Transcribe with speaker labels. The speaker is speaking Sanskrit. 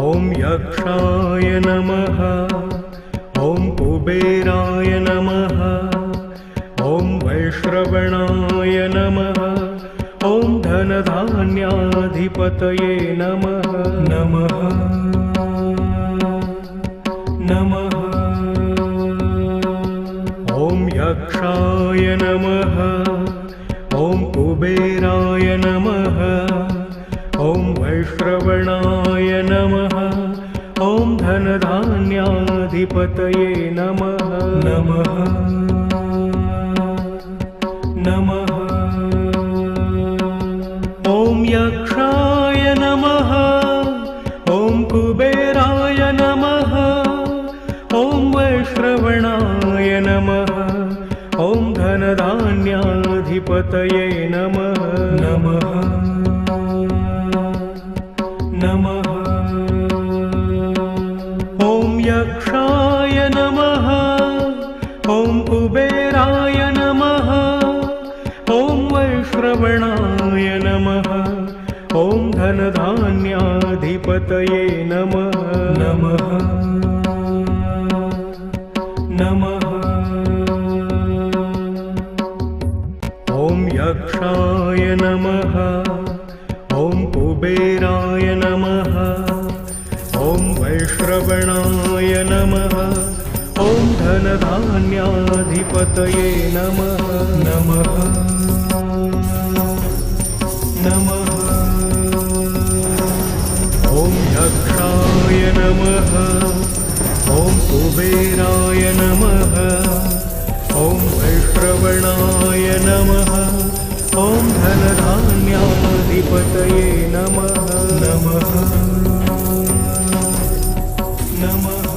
Speaker 1: ॐ यक्षाय नमः। ॐ कुबेराय नमः। ॐ वैश्रवणाय नमः। ॐ धनधान्याधिपतये नमः। नमः नमः। ॐ यक्षाय नमः। ॐ कुबेराय नमः। ॐ वैश्रवणाय नमः। ॐ धनधान्याधिपतये नमः। नमः नमः। ॐ यक्षाय नमः। ॐ कुबेराय नमः। ॐ वैश्रवणाय नमः। ॐ धनधान्याधिपतये नमः। नमः नमः। ॐ यक्षाय नमः। ॐ कुबेराय नमः। ॐ वैश्रवणाय नमः। ॐ धनधान्याधिपतये नमः। नमः नमः। ॐ यक्षाय नमः। ॐ कुबेराय नमः। ॐ वैश्रवणाय नमः। ॐ धनधान्याधिपतये नमः। नमः नमः। ॐ यक्षाय नमः। ॐ कुबेराय नमः। ॐ वैश्रवणाय नमः। ॐ धनधान्याधिपतये नमः। नमः नमः।